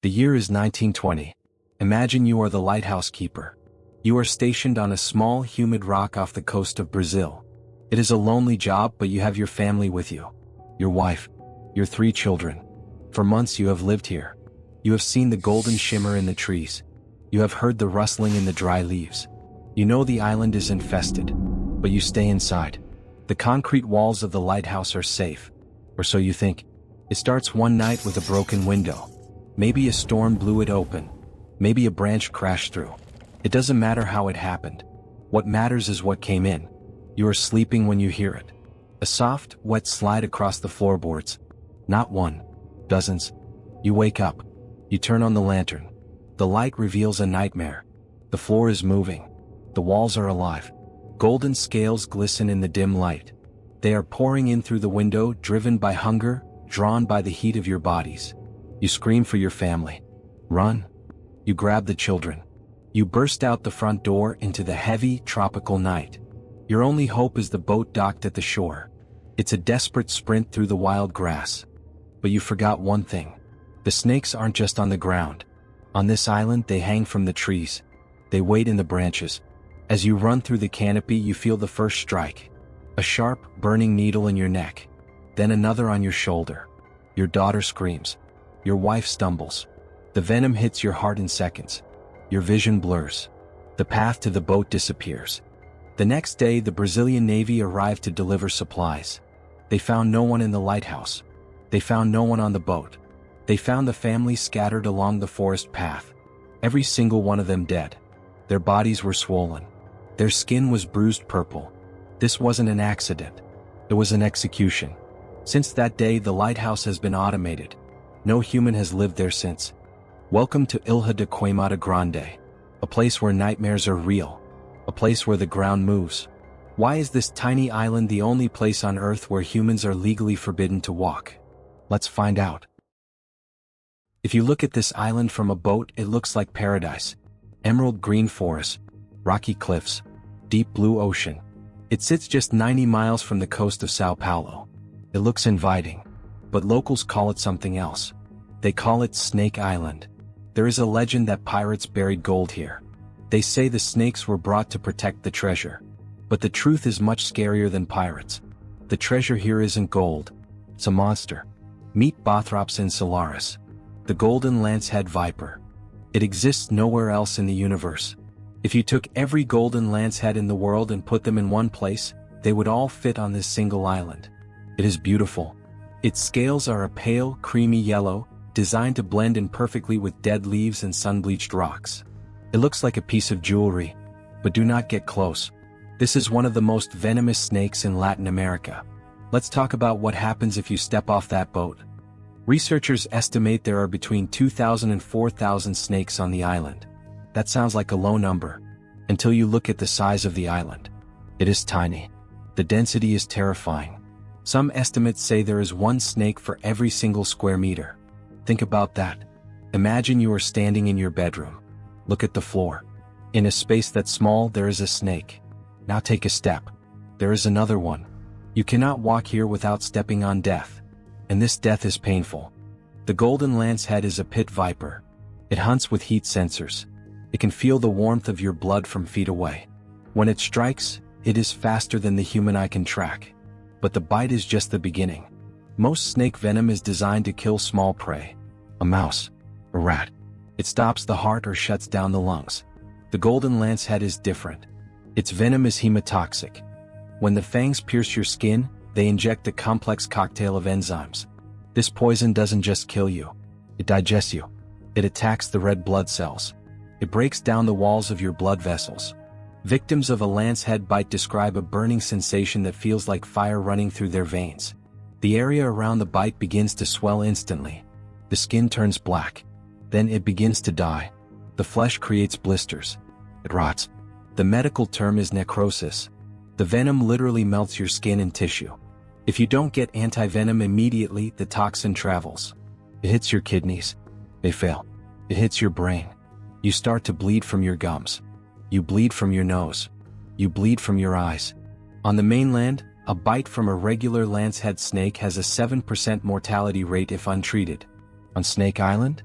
The year is 1920. Imagine you are the lighthouse keeper. You are stationed on a small, humid rock off the coast of Brazil. It is a lonely job, but you have your family with you. Your wife, your 3 children. For months you have lived here. You have seen the golden shimmer in the trees. You have heard the rustling in the dry leaves. You know the island is infested, but you stay inside. The concrete walls of the lighthouse are safe, or so you think. It starts one night with a broken window. Maybe a storm blew it open. Maybe a branch crashed through. It doesn't matter how it happened. What matters is what came in. You are sleeping when you hear it. A soft, wet slide across the floorboards. Not one, dozens. You wake up. You turn on the lantern. The light reveals a nightmare. The floor is moving. The walls are alive. Golden scales glisten in the dim light. They are pouring in through the window, driven by hunger, drawn by the heat of your bodies. You scream for your family. Run. You grab the children. You burst out the front door into the heavy, tropical night. Your only hope is the boat docked at the shore. It's a desperate sprint through the wild grass. But you forgot one thing. The snakes aren't just on the ground. On this island, they hang from the trees. They wait in the branches. As you run through the canopy, you feel the first strike. A sharp, burning needle in your neck. Then another on your shoulder. Your daughter screams. Your wife stumbles. The venom hits your heart in seconds. Your vision blurs. The path to the boat disappears. The next day, the Brazilian Navy arrived to deliver supplies. They found no one in the lighthouse. They found no one on the boat. They found the family scattered along the forest path. Every single one of them dead. Their bodies were swollen. Their skin was bruised purple. This wasn't an accident. It was an execution. Since that day, the lighthouse has been automated. No human has lived there since. Welcome to Ilha da Queimada Grande, a place where nightmares are real, a place where the ground moves. Why is this tiny island the only place on Earth where humans are legally forbidden to walk? Let's find out. If you look at this island from a boat, it looks like paradise. Emerald green forests, rocky cliffs, deep blue ocean. It sits just 90 miles from the coast of Sao Paulo. It looks inviting, but locals call it something else. They call it Snake Island. There is a legend that pirates buried gold here. They say the snakes were brought to protect the treasure. But the truth is much scarier than pirates. The treasure here isn't gold. It's a monster. Meet Bothrops insularis, the Golden Lancehead Viper. It exists nowhere else in the universe. If you took every Golden Lancehead in the world and put them in one place, they would all fit on this single island. It is beautiful. Its scales are a pale, creamy yellow, designed to blend in perfectly with dead leaves and sun-bleached rocks. It looks like a piece of jewelry, but do not get close. This is one of the most venomous snakes in Latin America. Let's talk about what happens if you step off that boat. Researchers estimate there are between 2,000 and 4,000 snakes on the island. That sounds like a low number, until you look at the size of the island. It is tiny. The density is terrifying. Some estimates say there is one snake for every single square meter. Think about that. Imagine you are standing in your bedroom. Look at the floor. In a space that small, there is a snake. Now take a step. There is another one. You cannot walk here without stepping on death. And this death is painful. The Golden Lancehead is a pit viper. It hunts with heat sensors. It can feel the warmth of your blood from feet away. When it strikes, it is faster than the human eye can track. But the bite is just the beginning. Most snake venom is designed to kill small prey. A mouse, a rat. It stops the heart or shuts down the lungs. The Golden Lancehead is different. Its venom is hemotoxic. When the fangs pierce your skin, they inject a complex cocktail of enzymes. This poison doesn't just kill you. It digests you. It attacks the red blood cells. It breaks down the walls of your blood vessels. Victims of a lancehead bite describe a burning sensation that feels like fire running through their veins. The area around the bite begins to swell instantly. The skin turns black. Then it begins to die. The flesh creates blisters. It rots. The medical term is necrosis. The venom literally melts your skin and tissue. If you don't get anti-venom immediately, the toxin travels. It hits your kidneys. They fail. It hits your brain. You start to bleed from your gums. You bleed from your nose. You bleed from your eyes. On the mainland, a bite from a regular lancehead snake has a 7% mortality rate if untreated. On Snake Island,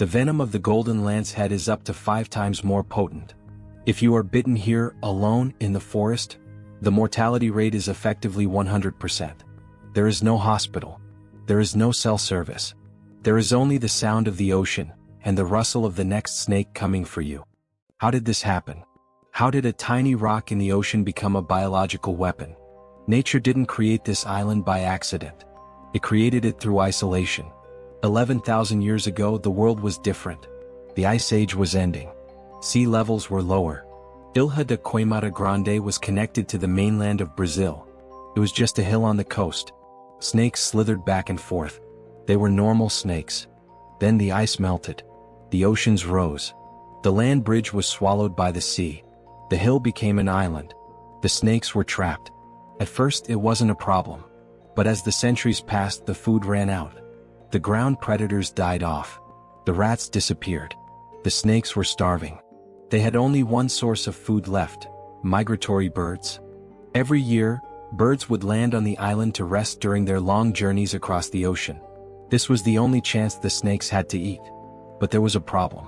The venom of the Golden Lancehead is up to 5 times more potent. If you are bitten here, alone, in the forest, the mortality rate is effectively 100%. There is no hospital. There is no cell service. There is only the sound of the ocean, and the rustle of the next snake coming for you. How did this happen? How did a tiny rock in the ocean become a biological weapon? Nature didn't create this island by accident. It created it through isolation. 11,000 years ago, the world was different. The Ice Age was ending. Sea levels were lower. Ilha da Queimada Grande was connected to the mainland of Brazil. It was just a hill on the coast. Snakes slithered back and forth. They were normal snakes. Then the ice melted. The oceans rose. The land bridge was swallowed by the sea. The hill became an island. The snakes were trapped. At first it wasn't a problem. But as the centuries passed, the food ran out. The ground predators died off. The rats disappeared. The snakes were starving. They had only one source of food left: migratory birds. Every year, birds would land on the island to rest during their long journeys across the ocean. This was the only chance the snakes had to eat. But there was a problem.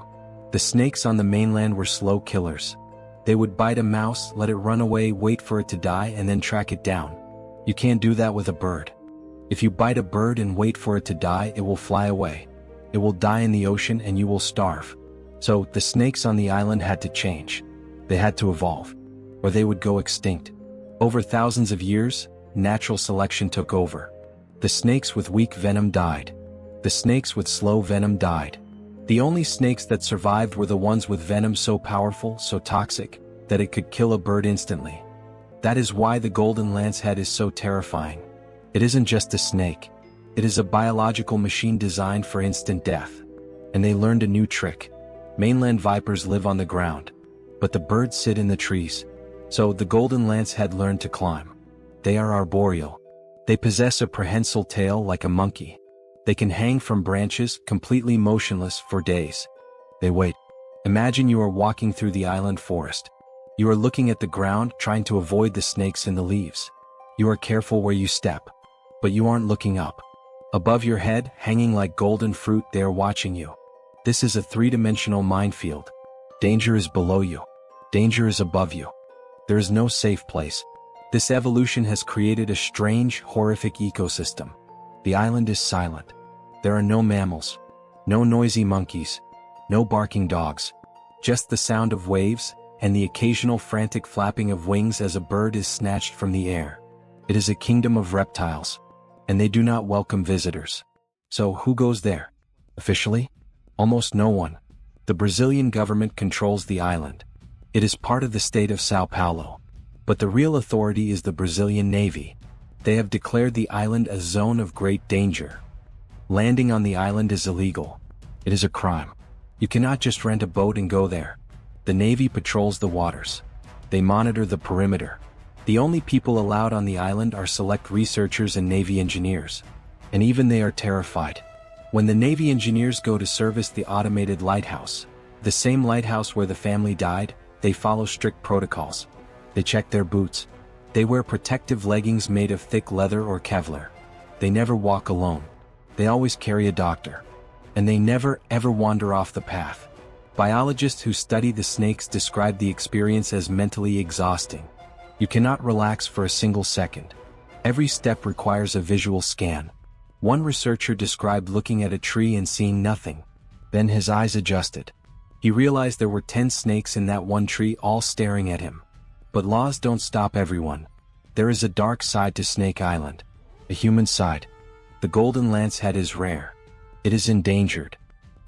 The snakes on the mainland were slow killers. They would bite a mouse, let it run away, wait for it to die, and then track it down. You can't do that with a bird. If you bite a bird and wait for it to die, it will fly away. It will die in the ocean and you will starve. So, the snakes on the island had to change. They had to evolve. Or they would go extinct. Over thousands of years, natural selection took over. The snakes with weak venom died. The snakes with slow venom died. The only snakes that survived were the ones with venom so powerful, so toxic, that it could kill a bird instantly. That is why the Golden Lancehead is so terrifying. It isn't just a snake. It is a biological machine designed for instant death. And they learned a new trick. Mainland vipers live on the ground. But the birds sit in the trees. So the Golden Lancehead learned to climb. They are arboreal. They possess a prehensile tail like a monkey. They can hang from branches, completely motionless, for days. They wait. Imagine you are walking through the island forest. You are looking at the ground, trying to avoid the snakes in the leaves. You are careful where you step. But you aren't looking up. Above your head, hanging like golden fruit, they are watching you. This is a three-dimensional minefield. Danger is below you. Danger is above you. There is no safe place. This evolution has created a strange, horrific ecosystem. The island is silent. There are no mammals. No noisy monkeys. No barking dogs. Just the sound of waves, and the occasional frantic flapping of wings as a bird is snatched from the air. It is a kingdom of reptiles. And they do not welcome visitors. So who goes there? Officially? Almost no one. The Brazilian government controls the island. It is part of the state of São Paulo. But the real authority is the Brazilian Navy. They have declared the island a zone of great danger. Landing on the island is illegal. It is a crime. You cannot just rent a boat and go there. The Navy patrols the waters. They monitor the perimeter. The only people allowed on the island are select researchers and Navy engineers. And even they are terrified. When the Navy engineers go to service the automated lighthouse, the same lighthouse where the family died, they follow strict protocols. They check their boots. They wear protective leggings made of thick leather or Kevlar. They never walk alone. They always carry a doctor. And they never ever wander off the path. Biologists who study the snakes describe the experience as mentally exhausting. You cannot relax for a single second. Every step requires a visual scan. One researcher described looking at a tree and seeing nothing. Then his eyes adjusted. He realized there were 10 snakes in that one tree, all staring at him. But laws don't stop everyone. There is a dark side to Snake Island. A human side. The Golden Lancehead is rare. It is endangered.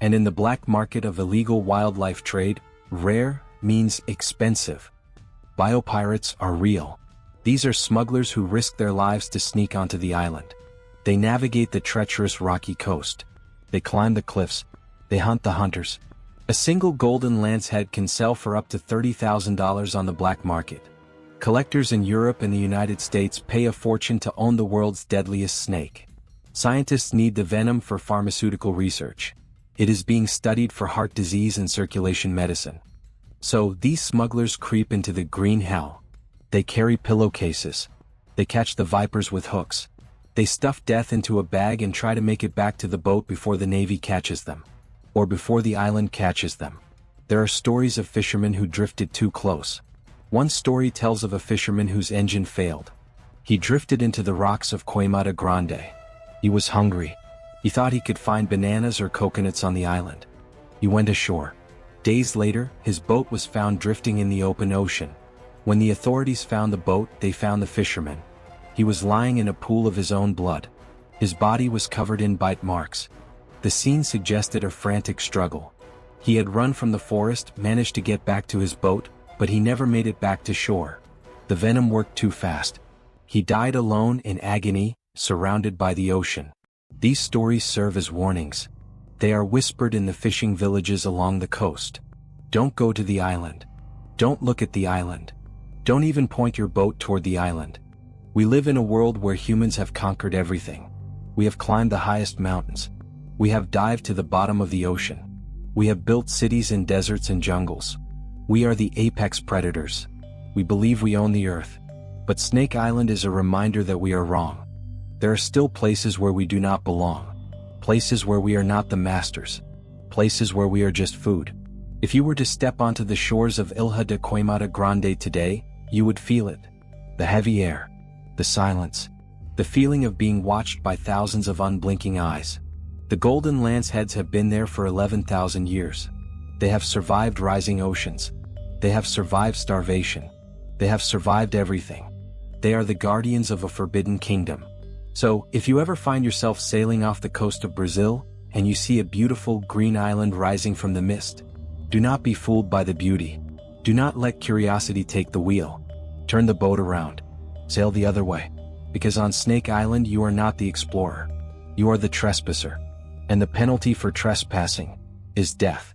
And in the black market of illegal wildlife trade, rare means expensive. Biopirates are real. These are smugglers who risk their lives to sneak onto the island. They navigate the treacherous rocky coast. They climb the cliffs. They hunt the hunters. A single Golden Lancehead can sell for up to $30,000 on the black market. Collectors in Europe and the United States pay a fortune to own the world's deadliest snake. Scientists need the venom for pharmaceutical research. It is being studied for heart disease and circulation medicine. So these smugglers creep into the green hell. They carry pillowcases. They catch the vipers with hooks. They stuff death into a bag and try to make it back to the boat before the Navy catches them. or before the island catches them. There are stories of fishermen who drifted too close. One story tells of a fisherman whose engine failed. He drifted into the rocks of Queimada Grande. He was hungry. He thought he could find bananas or coconuts on the island. He went ashore. Days later, his boat was found drifting in the open ocean. When the authorities found the boat, they found the fisherman. He was lying in a pool of his own blood. His body was covered in bite marks. The scene suggested a frantic struggle. He had run from the forest, managed to get back to his boat, but he never made it back to shore. The venom worked too fast. He died alone in agony, surrounded by the ocean. These stories serve as warnings. They are whispered in the fishing villages along the coast. Don't go to the island. Don't look at the island. Don't even point your boat toward the island. We live in a world where humans have conquered everything. We have climbed the highest mountains. We have dived to the bottom of the ocean. We have built cities in deserts and jungles. We are the apex predators. We believe we own the earth. But Snake Island is a reminder that we are wrong. There are still places where we do not belong. Places where we are not the masters. Places where we are just food. If you were to step onto the shores of Ilha da Queimada Grande today, you would feel it. The heavy air. The silence. The feeling of being watched by thousands of unblinking eyes. The Golden Lanceheads have been there for 11,000 years. They have survived rising oceans. They have survived starvation. They have survived everything. They are the guardians of a forbidden kingdom. So, if you ever find yourself sailing off the coast of Brazil, and you see a beautiful green island rising from the mist, do not be fooled by the beauty. Do not let curiosity take the wheel. Turn the boat around. Sail the other way. Because on Snake Island you are not the explorer. You are the trespasser. And the penalty for trespassing is death.